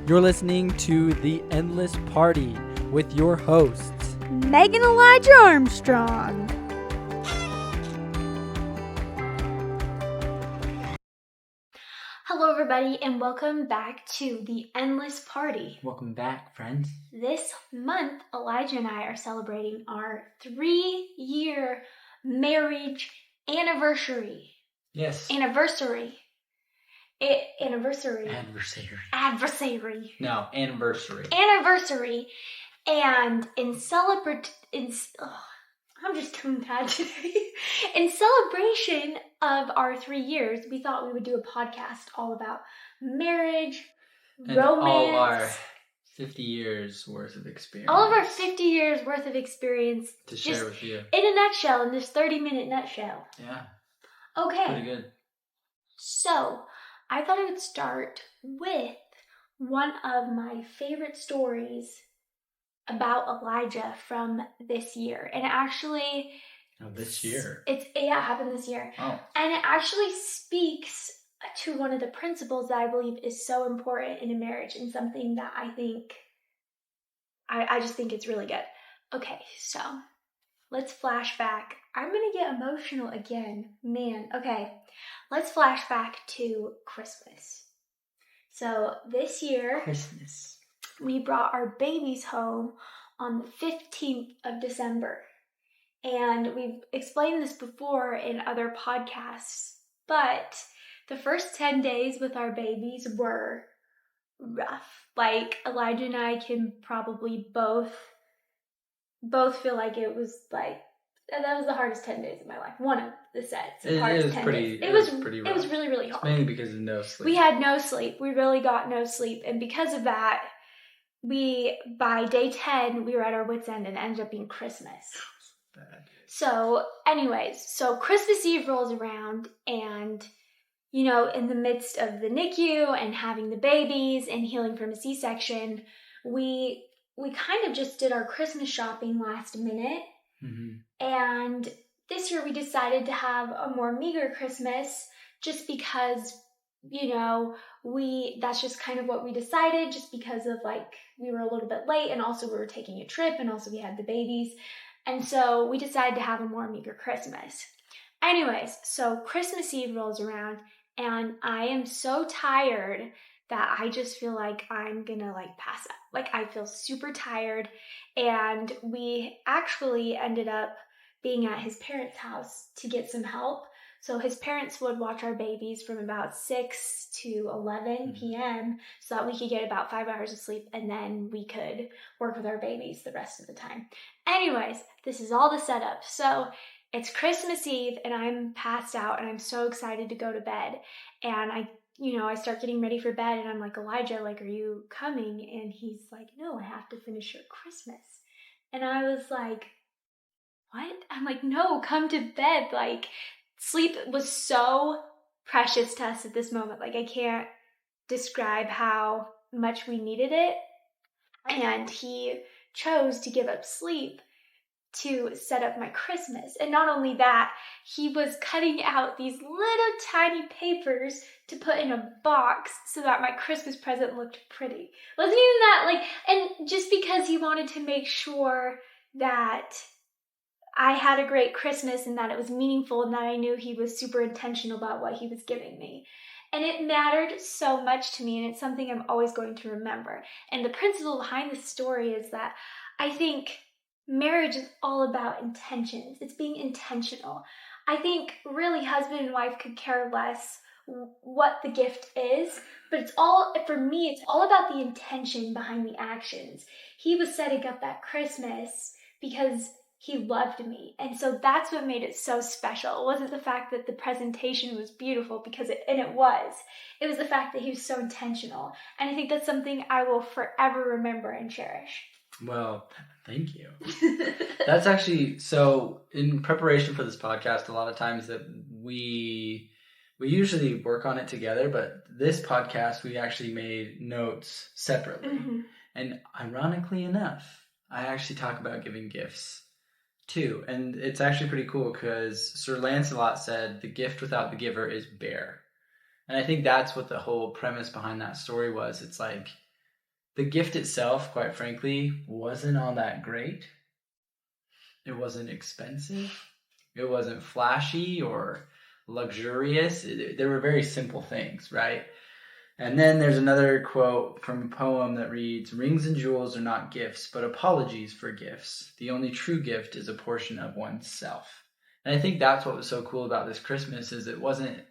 You're listening to The Endless Party with your hosts, Meg and Elijah Armstrong. Hello, everybody, and welcome back to The Endless Party. Welcome back, friends. This month, Elijah and I are celebrating our 3-year marriage anniversary. Yes. Anniversary. Adversary. No, anniversary. Anniversary. And I'm just tongue-tied today. In celebration of our 3 years, we thought we would do a podcast all about marriage, and romance. all our 50 years worth of experience. All of our 50 years worth of experience. To share with you. In a nutshell, in this 30-minute nutshell. Yeah. Okay. Pretty good. So, I thought I would start with one of my favorite stories about Elijah from this year. And it actually... Oh, this year? It happened this year. Oh. And it actually speaks to one of the principles that I believe is so important in a marriage and something that I think... I just think it's really good. Okay, so let's flash back. I'm going to get emotional again. Man, okay. Let's flash back to Christmas. So this year... Christmas. We brought our babies home on the 15th of December. And we've explained this before in other podcasts, but the first 10 days with our babies were rough. Like, Elijah and I can probably both feel like it was like, that was the hardest 10 days of my life. One of the sets. It was pretty rough. It was really, really hard. It's mainly because of no sleep. We had no sleep. We really got no sleep. And because of that, by day 10, we were at our wit's end and ended up being Christmas. Bad. So anyways, Christmas Eve rolls around and, in the midst of the NICU and having the babies and healing from a C-section, we kind of just did our Christmas shopping last minute. Mm-hmm. And this year we decided to have a more meager Christmas just because, that's just kind of what we decided, just because of we were a little bit late and also we were taking a trip and also we had the babies. And so we decided to have a more meager Christmas. Anyways, so Christmas Eve rolls around and I am so tired that I just feel like I'm gonna pass out. I feel super tired, and we actually ended up being at his parents' house to get some help. So his parents would watch our babies from about 6 to 11 p.m. so that we could get about 5 hours of sleep, and then we could work with our babies the rest of the time. Anyways, this is all the setup. So it's Christmas Eve, and I'm passed out, and I'm so excited to go to bed. And I start getting ready for bed, and I'm like, Elijah, are you coming? And he's like, no, I have to finish your Christmas. And I was like, what? I'm like, no, come to bed. Sleep was so precious to us at this moment. I can't describe how much we needed it. And he chose to give up sleep to set up my Christmas. And not only that, he was cutting out these little tiny papers to put in a box so that my Christmas present looked pretty. Wasn't even that, and just because he wanted to make sure that I had a great Christmas and that it was meaningful and that I knew he was super intentional about what he was giving me. And it mattered so much to me, and it's something I'm always going to remember. And the principle behind this story is that I think marriage is all about intentions. It's being intentional. I think really husband and wife could care less what the gift is, but for me, it's all about the intention behind the actions. He was setting up that Christmas because he loved me. And so that's what made it so special. It wasn't the fact that the presentation was beautiful, it was. It was the fact that he was so intentional. And I think that's something I will forever remember and cherish. Well, thank you. That's actually, so in preparation for this podcast, a lot of times that we usually work on it together, but this podcast, we actually made notes separately. Mm-hmm. And ironically enough, I actually talk about giving gifts too. And it's actually pretty cool because Sir Lancelot said, the gift without the giver is bare. And I think that's what the whole premise behind that story was. It's the gift itself, quite frankly, wasn't all that great. It wasn't expensive. It wasn't flashy or luxurious. There were very simple things, right? And then there's another quote from a poem that reads, "Rings and jewels are not gifts, but apologies for gifts. The only true gift is a portion of oneself." And I think that's what was so cool about this Christmas is it wasn't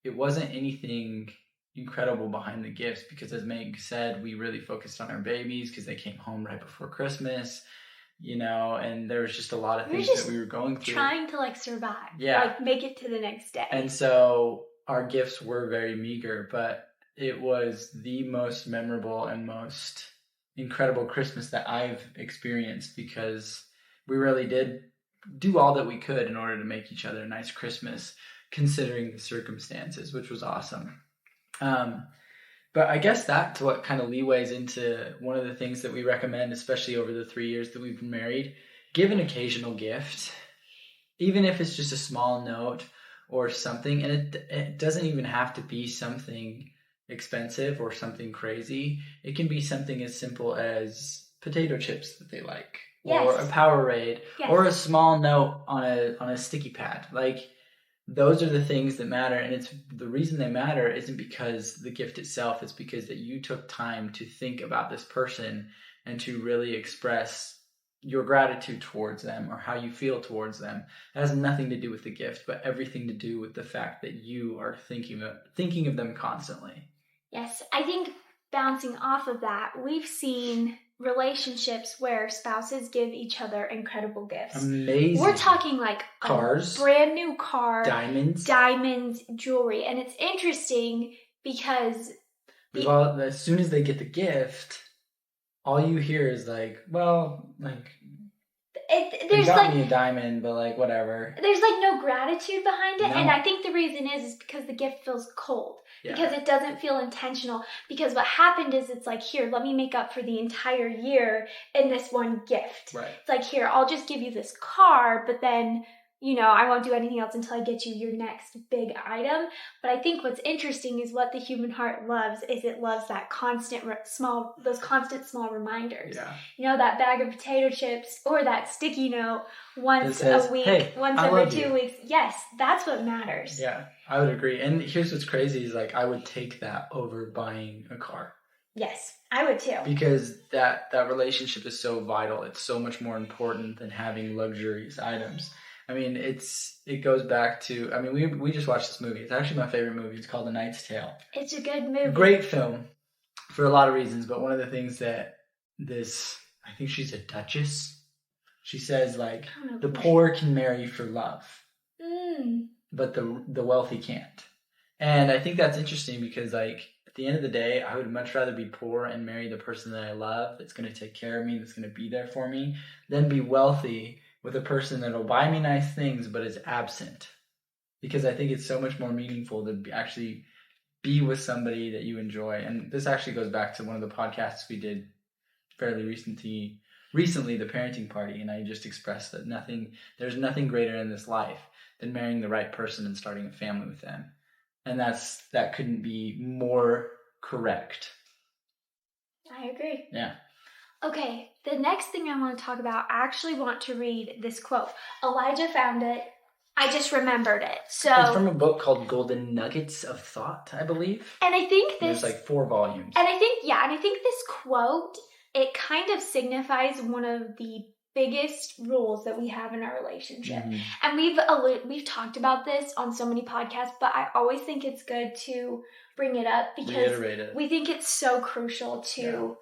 anything incredible behind the gifts, because as Meg said, we really focused on our babies because they came home right before Christmas, and there was just a lot of things that we were going through. Trying to survive. Yeah. Make it to the next day. And so our gifts were very meager, but it was the most memorable and most incredible Christmas that I've experienced, because we really did do all that we could in order to make each other a nice Christmas, considering the circumstances, which was awesome. But I guess that's what kind of leeways into one of the things that we recommend, especially over the 3 years that we've been married. Give an occasional gift, even if it's just a small note or something. And it doesn't even have to be something expensive or something crazy. It can be something as simple as potato chips that they like, or a Powerade, or a small note on a sticky pad. Those are the things that matter, and it's the reason they matter isn't because the gift itself, it's because that you took time to think about this person and to really express your gratitude towards them or how you feel towards them. It has nothing to do with the gift, but everything to do with the fact that you are thinking of them constantly. Yes, I think bouncing off of that, we've seen relationships where spouses give each other incredible gifts. Amazing. We're talking cars, a brand new car, diamonds, jewelry. And it's interesting because as soon as they get the gift, all you hear is they got me a diamond, but whatever. There's no gratitude behind it. No. And I think the reason is because the gift feels cold. Yeah. Because it doesn't feel intentional. Because what happened is it's here, let me make up for the entire year in this one gift. Right. It's here, I'll just give you this car, but then, I won't do anything else until I get you your next big item. But I think what's interesting is what the human heart loves is it loves that those constant small reminders. Yeah. That bag of potato chips or that sticky note once a week, hey, once every 2 weeks. Yes, that's what matters. Yeah, I would agree. And here's what's crazy is I would take that over buying a car. Yes, I would too. Because that relationship is so vital. It's so much more important than having luxurious items. I mean, it goes back to, we just watched this movie. It's actually my favorite movie. It's called A Knight's Tale. It's a good movie. Great film for a lot of reasons. But one of the things that I think she's a duchess. She says the poor can marry for love, but the wealthy can't. And I think that's interesting because at the end of the day, I would much rather be poor and marry the person that I love, that's going to take care of me, that's going to be there for me, than be wealthy with a person that will buy me nice things but is absent. Because I think it's so much more meaningful to actually be with somebody that you enjoy. And this actually goes back to one of the podcasts we did fairly recently, the parenting party, and I just expressed that there's nothing greater in this life than marrying the right person and starting a family with them. And that couldn't be more correct. I agree. Yeah. Okay, the next thing I want to talk about, I actually want to read this quote. Elijah found it. I just remembered it. So it's from a book called Golden Nuggets of Thought, I believe. And I think there's 4 volumes. And I think this quote, it kind of signifies one of the biggest rules that we have in our relationship. Mm-hmm. And we've talked about this on so many podcasts, but I always think it's good to bring it up because we think it's so crucial to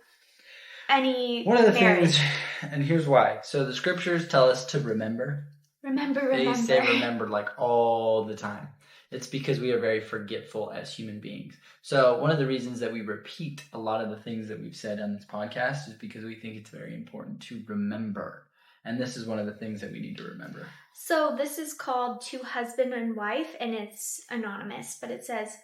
any one of the marriage. Things, and here's why. So the scriptures tell us to remember. Remember. They say remember all the time. It's because we are very forgetful as human beings. So one of the reasons that we repeat a lot of the things that we've said on this podcast is because we think it's very important to remember. And this is one of the things that we need to remember. So this is called To Husband and Wife, and it's anonymous, but it says,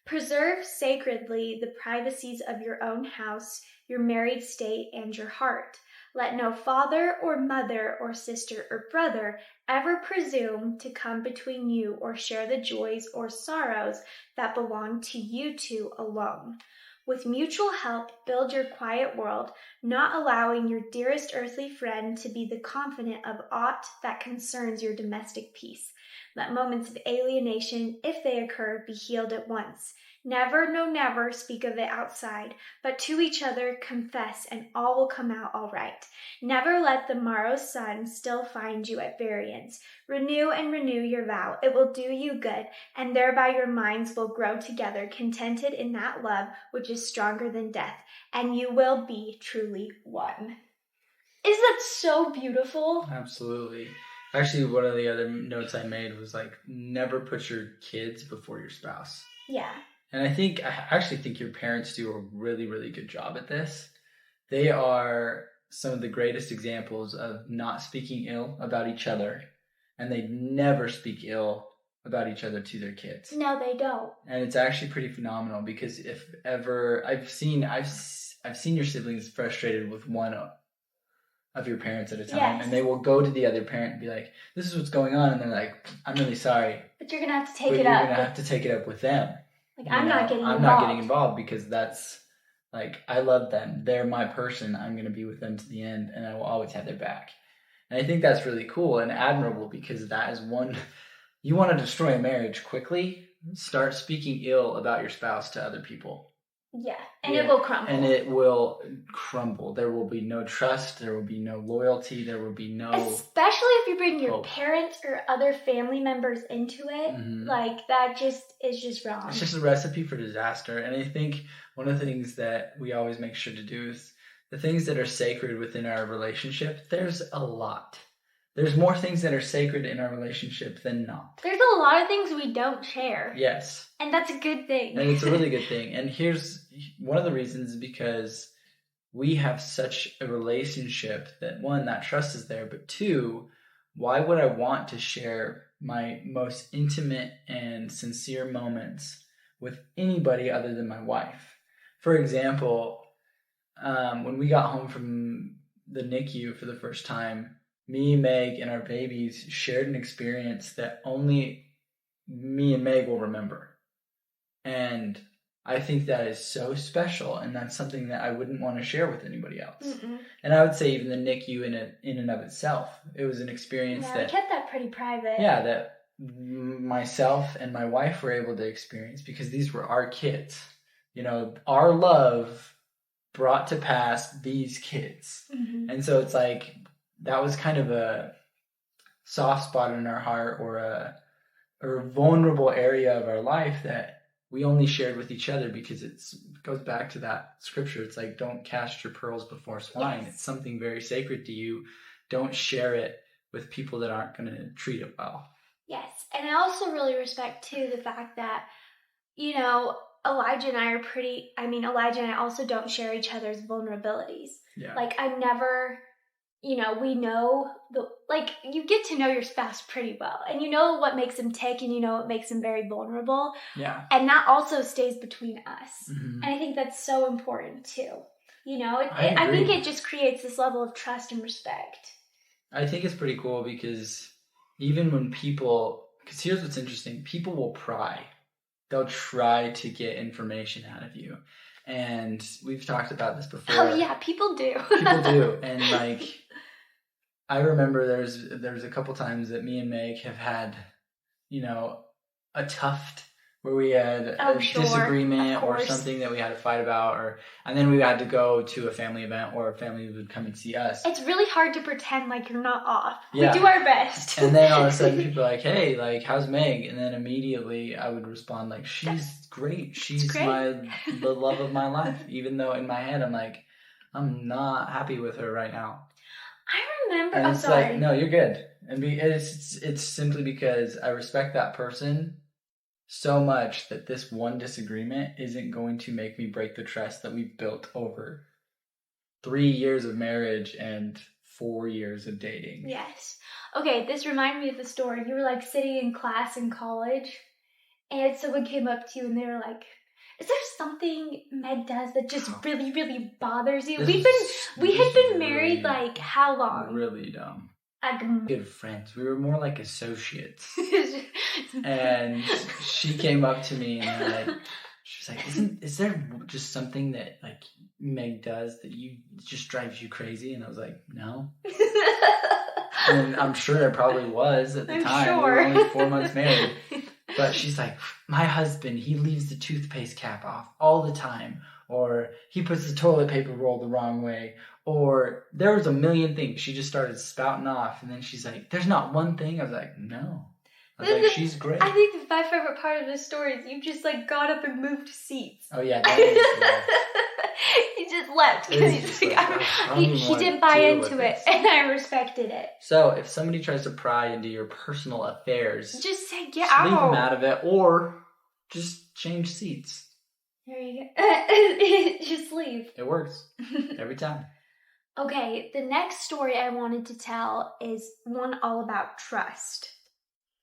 preserve sacredly the privacies of your own house, your married state, and your heart. Let no father or mother or sister or brother ever presume to come between you or share the joys or sorrows that belong to you two alone. With mutual help, build your quiet world, not allowing your dearest earthly friend to be the confidant of aught that concerns your domestic peace. Let moments of alienation, if they occur, be healed at once. Never, no never, speak of it outside, but to each other confess, and all will come out all right. Never let the morrow's sun still find you at variance. Renew and renew your vow. It will do you good, and thereby your minds will grow together, contented in that love which is stronger than death, and you will be truly one. Isn't that so beautiful? Absolutely. Actually, one of the other notes I made was like, never put your kids before your spouse. Yeah. And I actually think your parents do a really, really good job at this. They are some of the greatest examples of not speaking ill about each other, and they never speak ill about each other to their kids. No, they don't. And it's actually pretty phenomenal, because if ever I've seen your siblings frustrated with one of your parents at a time, yes. and they will go to the other parent and be like, "This is what's going on," and they're like, "I'm really sorry, but you're gonna have to take but it you're up. gonna have to take it up with them." Like, I'm not getting involved because that's like, I love them. They're my person. I'm going to be with them to the end, and I will always have their back. And I think that's really cool and admirable, because that is one, you want to destroy a marriage quickly, start speaking ill about your spouse to other people. Yeah, and it will crumble. And it will crumble. There will be no trust. There will be no loyalty. There will be no... Especially if you bring your parents or other family members into it. Mm-hmm. Like, that just is just wrong. It's just a recipe for disaster. And I think one of the things that we always make sure to do is the things that are sacred within our relationship, there's a lot. There's more things that are sacred in our relationship than not. There's a lot of things we don't share. Yes. And that's a good thing. And it's a really good thing. And here's one of the reasons, is because we have such a relationship that, one, that trust is there, but two, why would I want to share my most intimate and sincere moments with anybody other than my wife? For example, when we got home from the NICU for the first time, me, Meg, and our babies shared an experience that only me and Meg will remember. And I think that is so special, and that's something that I wouldn't want to share with anybody else. Mm-mm. And I would say even the NICU in and of itself, it was an experience that... we kept that pretty private. Yeah, that myself and my wife were able to experience, because these were our kids. You know, our love brought to pass these kids. Mm-hmm. And so it's like, that was kind of a soft spot in our heart, or a vulnerable area of our life that we only shared with each other, because it goes back to that scripture. It's like, don't cast your pearls before swine. Yes. It's something very sacred to you. Don't share it with people that aren't going to treat it well. Yes. And I also really respect, too, the fact that, you know, Elijah and I also don't share each other's vulnerabilities. Yeah. Like, I never... You know, we know you get to know your spouse pretty well, and you know what makes them tick, and you know what makes them very vulnerable. Yeah. And that also stays between us. Mm-hmm. And I think that's so important too. You know, I think it just creates this level of trust and respect. I think it's pretty cool, because even when because here's what's interesting, people will pry. They'll try to get information out of you. And we've talked about this before. Oh yeah, people do. People do. And like, I remember there's a couple times that me and Meg have had, you know, a tuft where we had a disagreement or something that we had to fight about, and then we had to go to a family event, or a family would come and see us. It's really hard to pretend like you're not off. Yeah. We do our best. And then all of a sudden people are like, "Hey, like, how's Meg?" And then immediately I would respond like, "She's great. She's the love of my life." Even though in my head I'm like, I'm not happy with her right now. I remember. And it's like, no, you're good. And it's simply because I respect that person so much that this one disagreement isn't going to make me break the trust that we've built over 3 years of marriage and 4 years of dating. Yes. Okay, this reminded me of the story. You were like sitting in class in college, and someone came up to you and they were like, "Is there something Meg does that just really, really bothers you?" We had been married like how long? Really dumb. Good friends. We were more like associates. And she came up to me and like, She's like, is there just something that like Meg does that just drives you crazy? And I was like, no. And I'm sure there probably was at the time. Sure. We were only 4 months married. But she's like, my husband, he leaves the toothpaste cap off all the time. Or he puts the toilet paper roll the wrong way. Or there was a million things. She just started spouting off. And then she's like, there's not one thing. I was like, no. I was like, she's great. I think my favorite part of the story is you just like got up and moved seats. Oh, yeah. He just left. Because he didn't buy into it. And I respected it. So if somebody tries to pry into your personal affairs, just say, get out. Leave them out of it. Or just change seats. There you go. Just leave. It works. Every time. Okay, the next story I wanted to tell is one all about trust.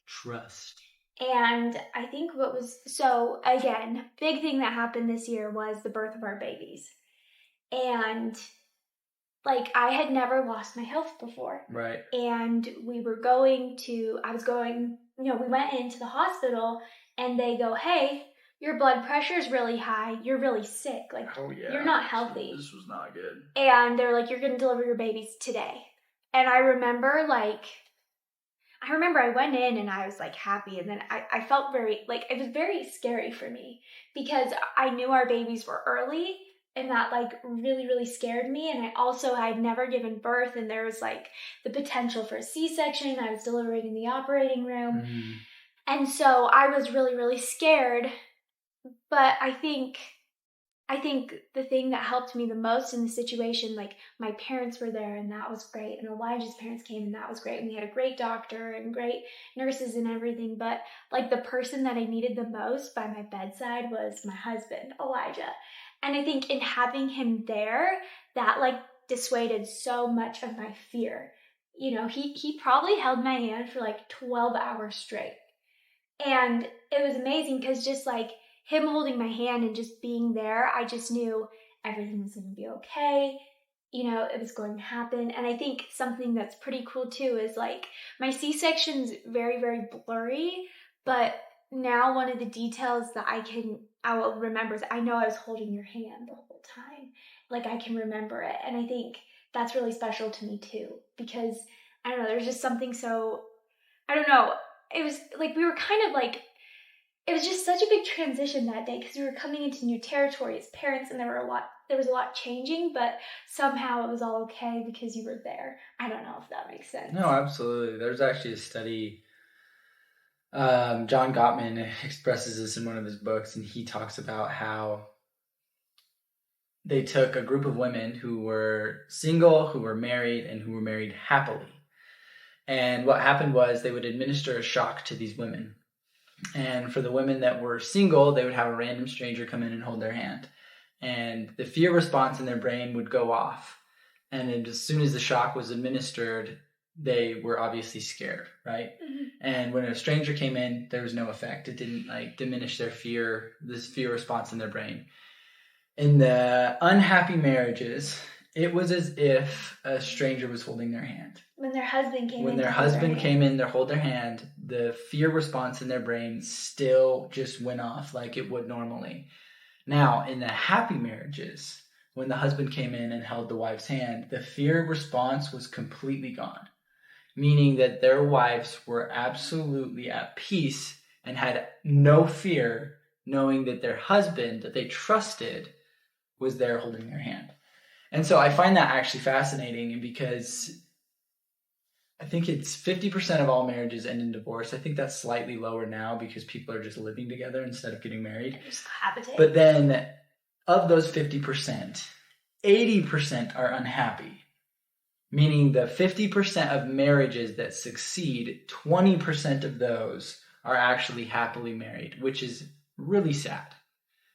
Trust. And I think so again, big thing that happened this year was the birth of our babies. And like I had never lost my health before. Right. And we went into the hospital and they go, hey, your blood pressure is really high. You're really sick. Like, you're not healthy. This was not good. And they're like, you're going to deliver your babies today. And I remember I went in and I was like happy. And then I felt very, like, it was very scary for me because I knew our babies were early and that like really, really scared me. And I had never given birth and there was like the potential for a C-section. I was delivering in the operating room. Mm-hmm. And so I was really, really scared. But I think the thing that helped me the most in the situation, like my parents were there and that was great. And Elijah's parents came and that was great. And we had a great doctor and great nurses and everything. But like the person that I needed the most by my bedside was my husband, Elijah. And I think in having him there, that like dissuaded so much of my fear. You know, he probably held my hand for like 12 hours straight. And it was amazing because just like him holding my hand and just being there, I just knew everything was going to be okay. You know, it was going to happen. And I think something that's pretty cool too is like my C-section's very, very blurry, but now one of the details that I will remember is I know I was holding your hand the whole time. Like I can remember it. And I think that's really special to me too, because I don't know, there's just something so, I don't know. It was like, we were kind of like, it was just such a big transition that day because we were coming into new territory as parents and there was a lot changing, but somehow it was all okay because you were there. I don't know if that makes sense. No, absolutely. There's actually a study, John Gottman expresses this in one of his books, and he talks about how they took a group of women who were single, who were married, and who were married happily. And what happened was they would administer a shock to these women. And for the women that were single, they would have a random stranger come in and hold their hand. And the fear response in their brain would go off. And then as soon as the shock was administered, they were obviously scared, right? Mm-hmm. And when a stranger came in, there was no effect. It didn't like diminish this fear response in their brain. In the unhappy marriages, it was as if a stranger was holding their hand. When their husband came in, to hold their hand, the fear response in their brain still just went off like it would normally. Now, in the happy marriages, when the husband came in and held the wife's hand, the fear response was completely gone, meaning that their wives were absolutely at peace and had no fear, knowing that their husband that they trusted was there holding their hand. And so I find that actually fascinating, because I think it's 50% of all marriages end in divorce. I think that's slightly lower now because people are just living together instead of getting married. Just cohabitate. But then of those 50%, 80% are unhappy. Meaning the 50% of marriages that succeed, 20% of those are actually happily married, which is really sad.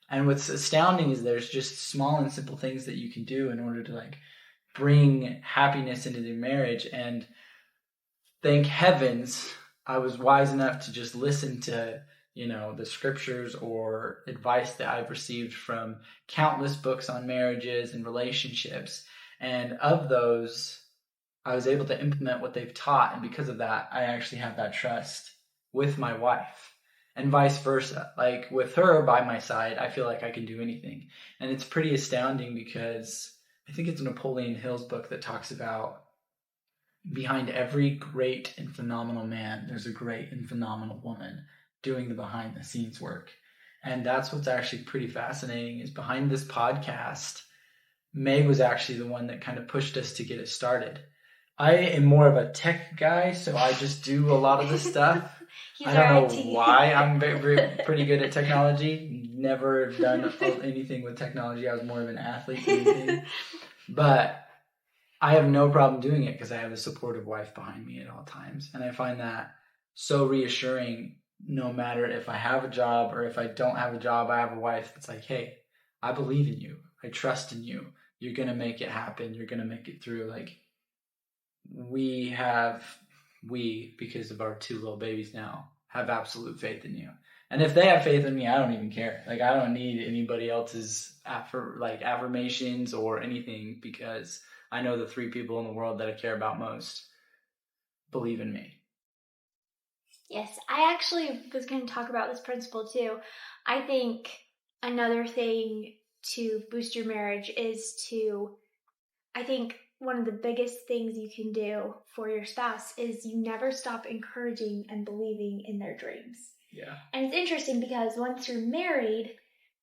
And what's astounding is there's just small and simple things that you can do in order to like bring happiness into their marriage. And thank heavens I was wise enough to just listen to, the scriptures or advice that I've received from countless books on marriages and relationships. And of those, I was able to implement what they've taught. And because of that, I actually have that trust with my wife. And vice versa. Like with her by my side, I feel like I can do anything. And it's pretty astounding because I think it's Napoleon Hill's book that talks about behind every great and phenomenal man, there's a great and phenomenal woman doing the behind the scenes work. And that's what's actually pretty fascinating is behind this podcast, Meg was actually the one that kind of pushed us to get it started. I am more of a tech guy, so I just do a lot of this stuff. I don't know why I'm pretty good at technology. Never done anything with technology. I was more of an athlete than anything. But I have no problem doing it because I have a supportive wife behind me at all times. And I find that so reassuring no matter if I have a job or if I don't have a job, I have a wife that's like, hey, I believe in you. I trust in you. You're going to make it happen. You're going to make it through. Like we, because of our 2 little babies now, have absolute faith in you. And if they have faith in me, I don't even care. Like I don't need anybody else's affirmations or anything because I know the 3 people in the world that I care about most believe in me. Yes, I actually was going to talk about this principle too. I think another thing to boost your marriage is I think one of the biggest things you can do for your spouse is you never stop encouraging and believing in their dreams. Yeah. And it's interesting because once you're married,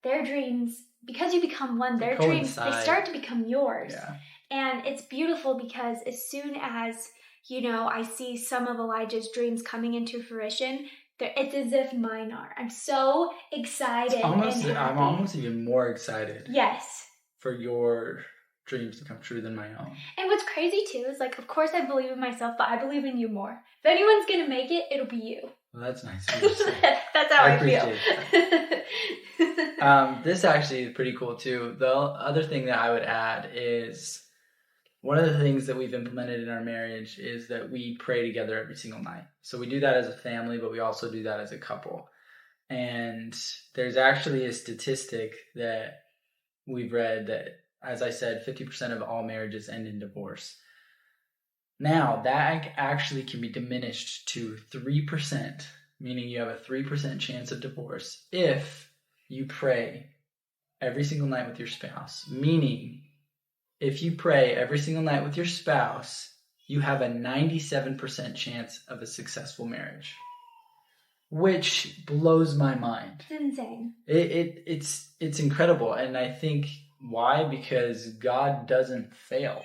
their dreams, because you become one, their dreams, they start to become yours. Yeah. And it's beautiful because as soon as, I see some of Elijah's dreams coming into fruition, it's as if mine are. I'm so excited and happy. I'm almost even more excited. Yes. For your dreams to come true than my own. And what's crazy too is like, of course I believe in myself, but I believe in you more. If anyone's going to make it, it'll be you. Well, that's nice. That's how I feel. This actually is pretty cool too. The other thing that I would add is one of the things that we've implemented in our marriage is that we pray together every single night. So we do that as a family, but we also do that as a couple. And there's actually a statistic that we've read that, as I said, 50% of all marriages end in divorce. Now, that actually can be diminished to 3%, meaning you have a 3% chance of divorce if you pray every single night with your spouse. Meaning, if you pray every single night with your spouse, you have a 97% chance of a successful marriage, which blows my mind. It's insane. It's incredible, and I think why? Because God doesn't fail.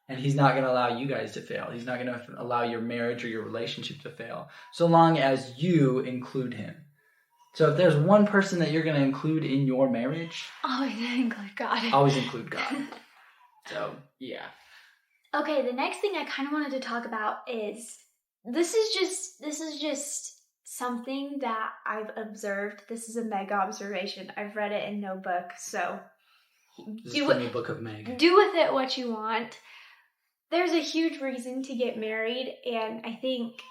And he's not going to allow you guys to fail. He's not going to allow your marriage or your relationship to fail, so long as you include him. So if there's one person that you're going to include in your marriage, always include God. Always include God. So, yeah. Okay, the next thing I kind of wanted to talk about is this is just something that I've observed. This is a Meg observation. I've read it in no book, so do it. Book of Meg. Do with it what you want. There's a huge reason to get married, and I think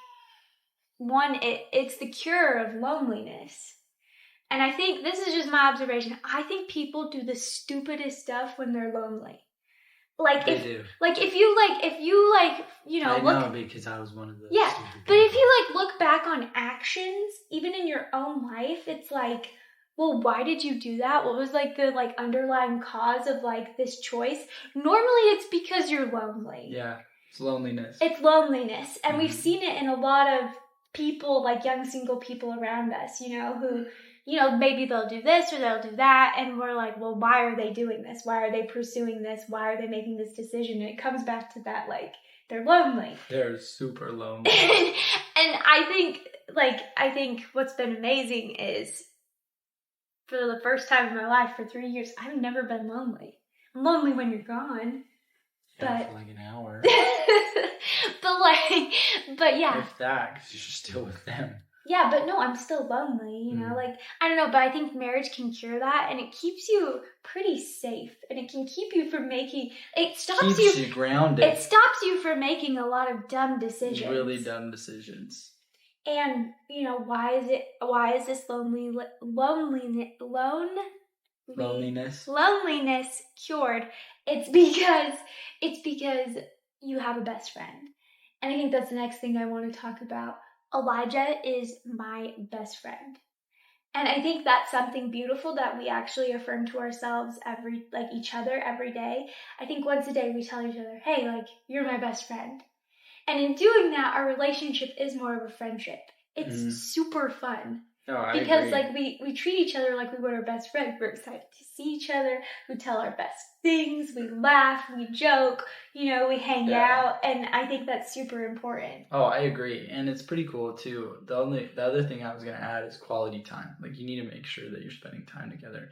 it's the cure of loneliness. And I think this is just my observation. I think people do the stupidest stuff when they're lonely. If you I look, know because I was one of those. Yeah, but if you look back on actions, even in your own life, it's like, well, why did you do that? What was the underlying cause of this choice? Normally it's because you're lonely. Yeah, it's loneliness. It's loneliness. And we've seen it in a lot of people, young single people around us, who, maybe they'll do this or they'll do that. And we're like, well, why are they doing this? Why are they pursuing this? Why are they making this decision? And it comes back to that, they're lonely. They're super lonely. And I think what's been amazing is, for the first time in my life, for 3 years, I've never been lonely. I'm lonely when you're gone. Yeah, for an hour. but yeah. If that, because you're still with them. Yeah, but no, I'm still lonely, I don't know, but I think marriage can cure that, and it keeps you pretty safe, and it can keep you from keeps you grounded. It stops you from making a lot of dumb decisions. Really dumb decisions. And, why is this loneliness cured? It's because you have a best friend. And I think that's the next thing I want to talk about. Elijah is my best friend. And I think that's something beautiful that we actually affirm to ourselves each other every day. I think once a day we tell each other, hey, like, you're my best friend. And in doing that, our relationship is more of a friendship. It's super fun. Oh, I because agree. we treat each other like we would our best friend. We're excited to see each other. We tell our best things. We laugh. We joke. We hang out. And I think that's super important. Oh, I agree. And it's pretty cool too. The other thing I was going to add is quality time. Like, you need to make sure that you're spending time together.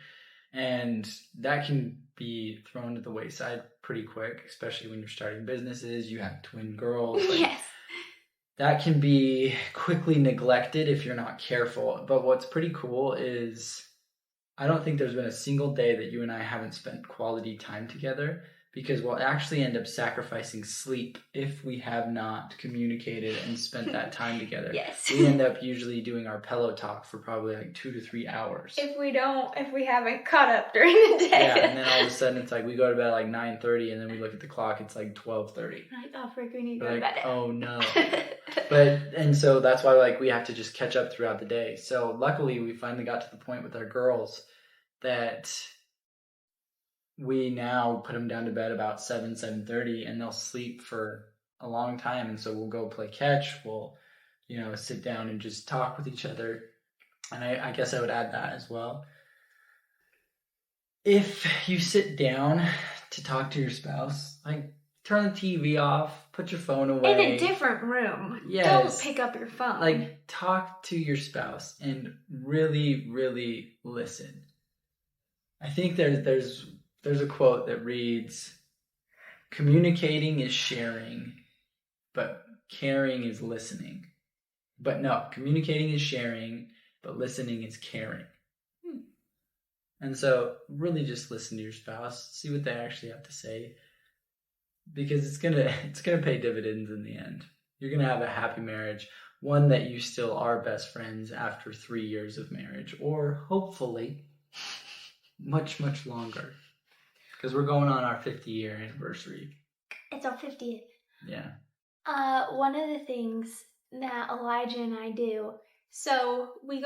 And that can be thrown to the wayside pretty quick, especially when you're starting businesses. You have twin girls. Yes. That can be quickly neglected if you're not careful. But what's pretty cool is I don't think there's been a single day that you and I haven't spent quality time together, because we'll actually end up sacrificing sleep if we have not communicated and spent that time together. Yes. We end up usually doing our pillow talk for probably like 2 to 3 hours. If we haven't caught up during the day. Yeah, and then all of a sudden it's like we go to bed at like 9:30, and then we look at the clock, it's like 12:30. Like, oh frick, we need to go to bed. Oh no. And so that's why like we have to just catch up throughout the day. So luckily we finally got to the point with our girls that we now put them down to bed about 7:30, and they'll sleep for a long time. And so we'll go play catch. We'll, sit down and just talk with each other. And I guess I would add that as well. If you sit down to talk to your spouse, like, turn the TV off, put your phone away. In a different room. Yes. Don't pick up your phone. Like, talk to your spouse and really, really listen. I think there's a quote that reads, communicating is sharing, but caring is listening. But no, communicating is sharing, but listening is caring. And so really just listen to your spouse, see what they actually have to say, because it's gonna pay dividends in the end. You're gonna have a happy marriage, one that you still are best friends after 3 years of marriage, or hopefully much, much longer. Because we're going on our 50-year anniversary. It's our 50th. Yeah. One of the things that Elijah and I do, so we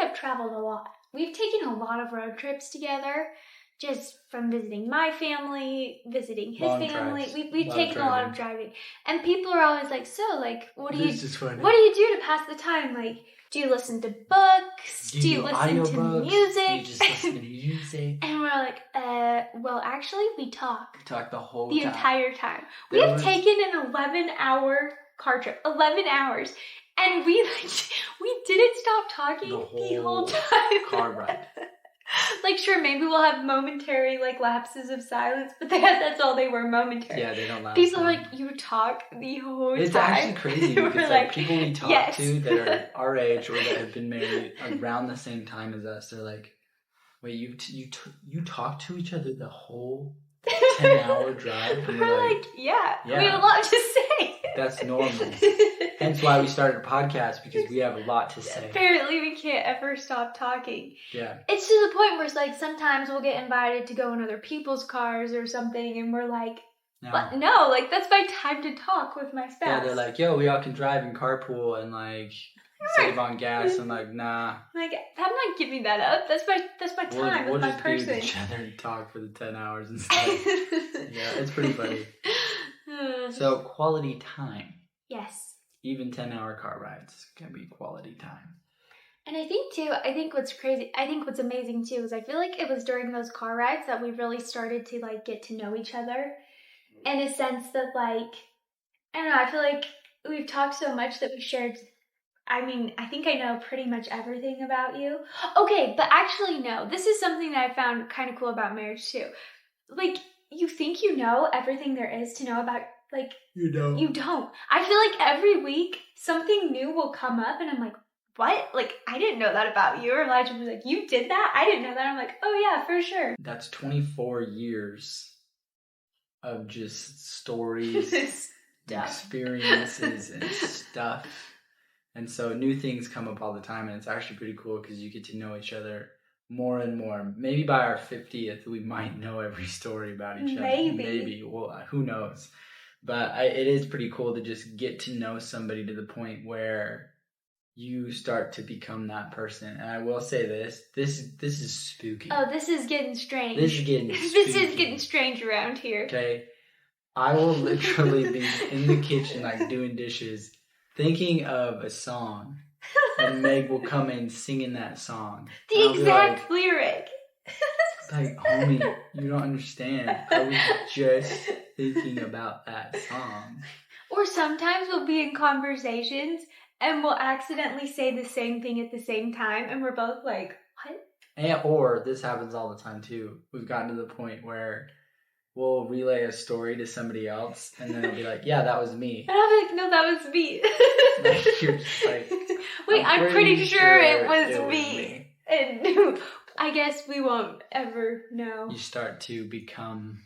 have traveled a lot. We've taken a lot of road trips together, just from visiting my family, visiting his family. We've taken a lot of driving. And people are always like, so, like, what do you do to pass the time? Like, do you listen to books? Do you listen to music? Do you just listen to music? And we're like, well, actually, we talk. We talk the entire time. We have taken an 11-hour car trip. 11 hours. And we didn't stop talking the whole time. Car ride. Like, sure, maybe we'll have momentary, like, lapses of silence, but that's all they were, momentary. Yeah, they don't last. People are like, you talk the whole time. It's actually crazy because like people we talk to that are our age or that have been married around the same time as us, they're like, wait, you talk to each other the whole 10-hour drive? And we're like, yeah, we have a lot to say. That's normal. Hence why we started a podcast, because we have a lot to say. Apparently we can't ever stop talking. Yeah. It's to the point where it's like sometimes we'll get invited to go in other people's cars or something, and we're like, no, like, that's my time to talk with my spouse. Yeah, they're like, yo, we all can drive and carpool and like save on gas. I'm like, nah. Like, I'm not giving that up. That's my time. We'll that's my just person. be with each other and talk for the 10 hours and stuff. Yeah, it's pretty funny. So quality time. Yes. Even 10-hour car rides can be quality time. And I think what's crazy, what's amazing too, is I feel like it was during those car rides that we really started to, like, get to know each other. In a sense that, like, I don't know, I feel like we've talked so much that we shared, I mean, I think I know pretty much everything about you. Okay, but actually no, this is something that I found kind of cool about marriage too. Like, you think you know everything there is to know about, like, you don't. I feel like every week something new will come up and I'm like, what? Like, I didn't know that about you. Or Elijah was like, you did that? I didn't know that. I'm like, oh yeah, for sure. That's 24 years of just stories, experiences, and stuff. And so new things come up all the time, and it's actually pretty cool because you get to know each other more and more. Maybe by our 50th, we might know every story about each other. Maybe. Well, who knows? But it is pretty cool to just get to know somebody to the point where you start to become that person. And I will say this is spooky. Oh, this is getting strange. This is getting This spooky. is getting strange around here. Okay. I will literally be in the kitchen, like, doing dishes, thinking of a song, and Meg will come in singing that song. The exact lyric. Like, homie, you don't understand. I was just thinking about that song. Or sometimes we'll be in conversations and we'll accidentally say the same thing at the same time, and we're both like, what? Or this happens all the time too. We've gotten to the point where we'll relay a story to somebody else, and then they'll be like, yeah, that was me. And I'll be like, no, that was me. Like, you're just like, wait, I'm pretty sure it was me. And I guess we won't ever know. You start to become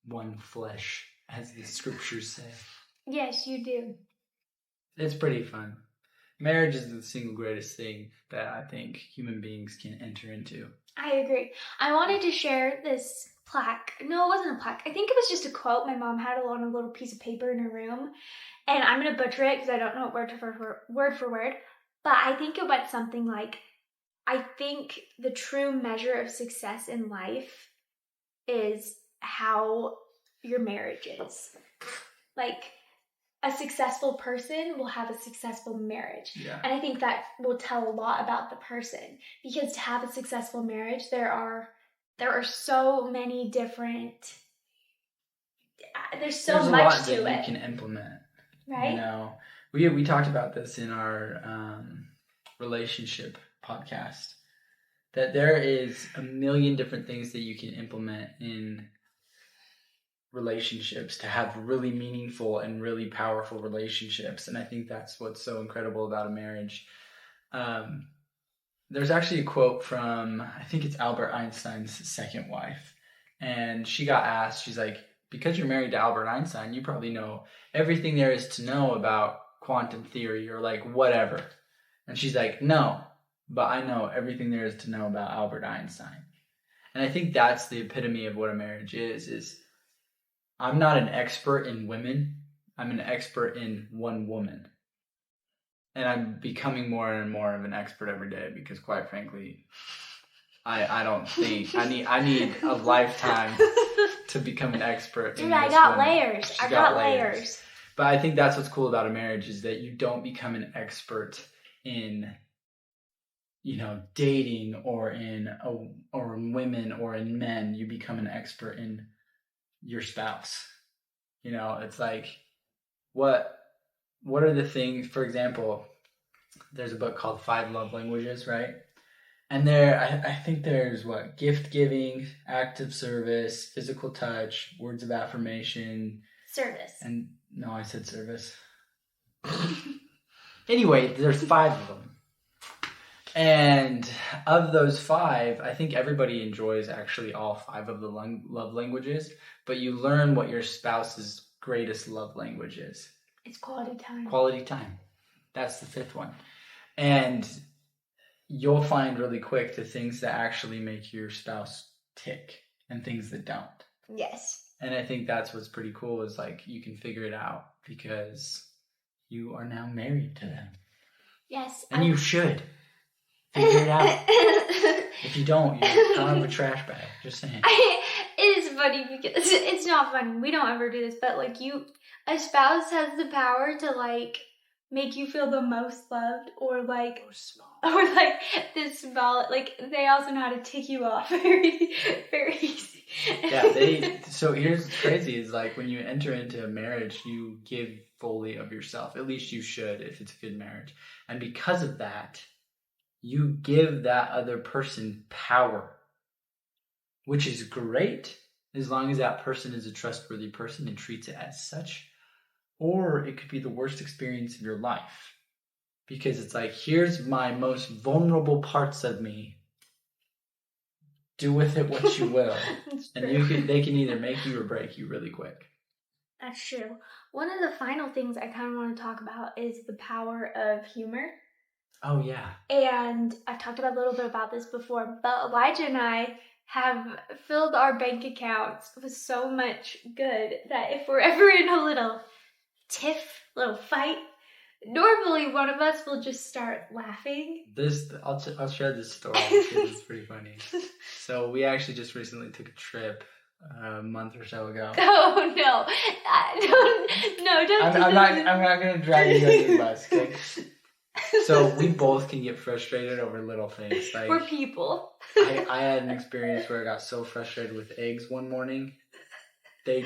one flesh, as the scriptures say. Yes, you do. It's pretty fun. Marriage is the single greatest thing that I think human beings can enter into. I agree. I wanted to share this plaque. No, it wasn't a plaque. I think it was just a quote my mom had on a little piece of paper in her room. And I'm going to butcher it because I don't know it word for word. But I think it went something like, I think the true measure of success in life is how your marriage is. Like, a successful person will have a successful marriage. Yeah. And I think that will tell a lot about the person. Because to have a successful marriage, there are so many different... There's so much to it. There's a lot that you can implement. Right? You know, we talked about this in our relationship podcast, that there is a million different things that you can implement in relationships to have really meaningful and really powerful relationships. And I think that's what's so incredible about a marriage. There's actually a quote from, I think it's Albert Einstein's second wife. And she got asked, she's like, because you're married to Albert Einstein, you probably know everything there is to know about quantum theory or like whatever. And she's like, no, but I know everything there is to know about Albert Einstein. And I think that's the epitome of what a marriage is I'm not an expert in women. I'm an expert in one woman. And I'm becoming more and more of an expert every day because, quite frankly, I don't think I need a lifetime to become an expert. Dude, I got layers. I got layers. But I think that's what's cool about a marriage is that you don't become an expert in, you know, dating or in women or in men. You become an expert in your spouse. You know, it's like, what are the things, for example, there's a book called 5 Love Languages, right? And I think there's gift giving, acts of service, physical touch, words of affirmation. Service. And no, I said service. Anyway, there's 5 of them. And of those 5, I think everybody enjoys actually all 5 of the love languages, but you learn what your spouse's greatest love language is. It's quality time. Quality time. That's the 5th one. And you'll find really quick the things that actually make your spouse tick and things that don't. Yes. And I think that's what's pretty cool is like you can figure it out because you are now married to them. Yes. And you should. Figure it out. If you don't, you're kind of a trash bag. Just saying. It is funny because it's not funny. We don't ever do this, but like a spouse has the power to like make you feel the most loved or like the small, like they also know how to tick you off very, very easy. Yeah, so here's what's crazy is like when you enter into a marriage, you give fully of yourself. At least you should if it's a good marriage. And because of that, you give that other person power, which is great as long as that person is a trustworthy person and treats it as such. Or it could be the worst experience of your life because it's like, here's my most vulnerable parts of me. Do with it what you will. And they can either make you or break you really quick. That's true. One of the final things I kind of want to talk about is the power of humor. Oh, yeah. And I've talked about a little bit about this before, but Elijah and I have filled our bank accounts with so much good that if we're ever in a little tiff, little fight, normally one of us will just start laughing. I'll share this story because it's pretty funny. So we actually just recently took a trip a month or so ago. Oh no! Don't. I'm not gonna drag you under the bus, okay? So we both can get frustrated over little things. Like we're people. I had an experience where I got so frustrated with eggs one morning. The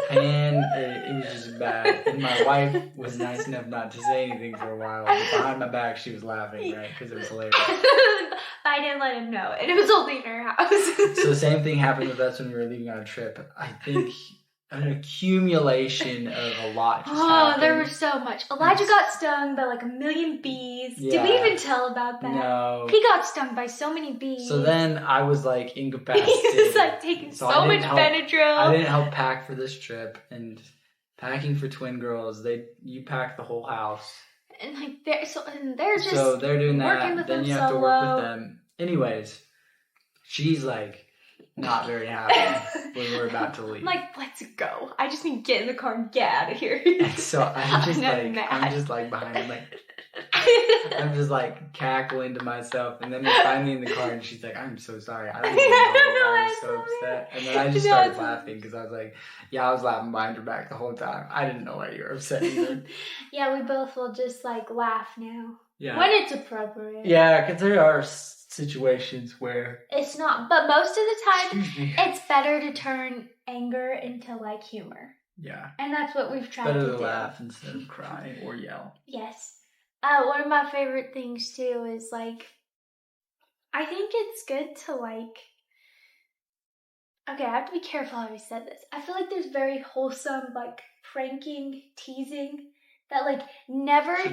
pan, it was just bad. And my wife was nice enough not to say anything for a while. But behind my back, she was laughing, right? Because it was hilarious. I didn't let him know. And it was only in her house. So the same thing happened with us when we were leaving on a trip. I think an accumulation of a lot just happened. There was so much. Elijah got stung by like 1 million bees. Yeah. Did we even tell about that? No. He got stung by so many bees. So then I was like incapacitated. He was like taking so much Benadryl. I didn't help pack for this trip, and packing for twin girls, you pack the whole house. And like they're just so they're doing that. Working with then them you have solo. to work with them. Anyways, she's like not very happy when we're about to leave. I'm like, let's go. I just need to get in the car and get out of here. And so I'm just like behind him, like I'm just like cackling to myself, and then we're finally in the car, and she's like, "I'm so sorry. I don't even know. I was so upset." And then I just started laughing because I was like, "Yeah, I was laughing behind her back the whole time. I didn't know why you were upset either." Yeah, we both will just like laugh now. Yeah, when it's appropriate. Yeah, because there are situations where it's not, but most of the time, it's better to turn anger into like humor. Yeah, and that's what we've tried to do. Better to laugh instead of cry or yell. Yes. One of my favorite things too is like, I think it's good to like, okay, I have to be careful how I said this. I feel like there's very wholesome like pranking, teasing that like should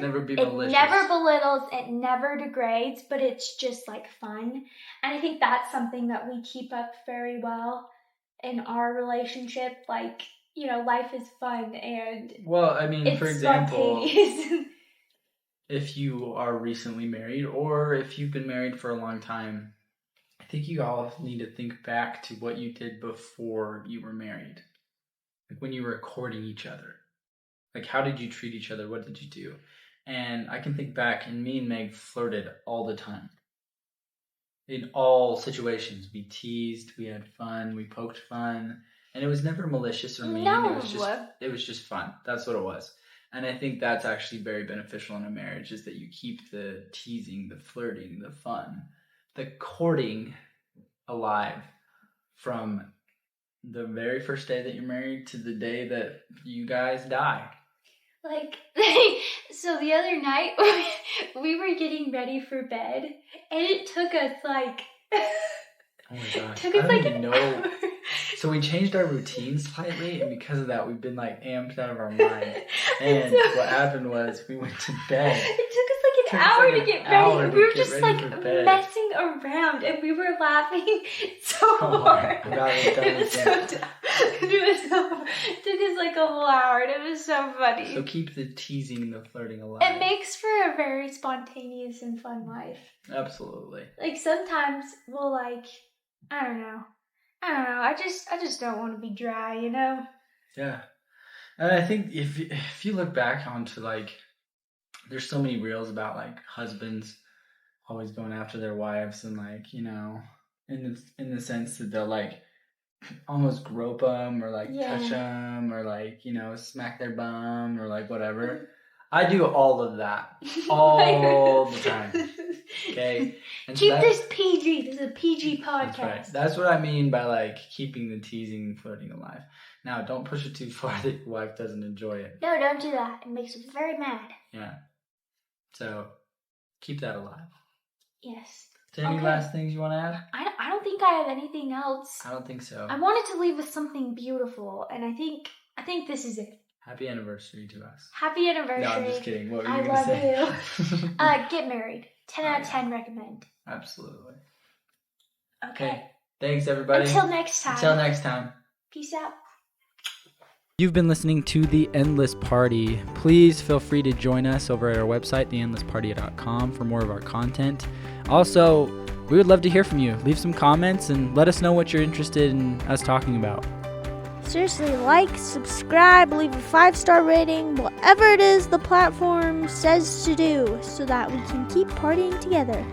never be malicious. It never belittles, it never degrades, but it's just like fun. And I think that's something that we keep up very well in our relationship. Like, you know, life is fun and well, I mean, for example, spontaneous. If you are recently married or if you've been married for a long time, I think you all need to think back to what you did before you were married. Like when you were courting each other. Like how did you treat each other? What did you do? And I can think back, and me and Meg flirted all the time. In all situations. We teased, we had fun, we poked fun. And it was never malicious or mean. No. It was just fun. That's what it was. And I think that's actually very beneficial in a marriage, is that you keep the teasing, the flirting, the fun, the courting alive from the very first day that you're married to the day that you guys die. Like, so the other night, we were getting ready for bed, and it took us like... Oh my gosh, I don't even know. So we changed our routine slightly, and because of that, we've been like amped out of our mind. And what happened was we went to bed. It took us like an hour to get ready. We were just like messing around, and we were laughing so hard. It was so dumb. It took us like a whole hour, and it was so funny. So keep the teasing and the flirting alive. It makes for a very spontaneous and fun life. Absolutely. Like sometimes we'll like, I don't know. I just don't want to be dry, you know? Yeah. And I think if you look back onto like, there's so many reels about like husbands always going after their wives and like, you know, in the sense that they'll like almost grope them or like touch them or like, you know, smack their bum or like whatever. I do all of that all the time. Okay? And keep this PG. This is a PG podcast. That's right. That's what I mean by like keeping the teasing and flirting alive. Now, don't push it too far that your wife doesn't enjoy it. No, don't do that. It makes her very mad. Yeah. So, keep that alive. Yes. Is there any last things you want to add? I don't think I have anything else. I don't think so. I wanted to leave with something beautiful, and I think this is it. Happy anniversary to us. Happy anniversary. No, I'm just kidding. What were you going to say? I love you. Get married. 10 out of 10 recommend. Absolutely. Okay. Thanks, everybody. Until next time. Peace out. You've been listening to The Endless Party. Please feel free to join us over at our website, theendlessparty.com, for more of our content. Also, we would love to hear from you. Leave some comments and let us know what you're interested in us talking about. Seriously, like, subscribe, leave a 5-star rating, whatever it is the platform says to do, so that we can keep partying together.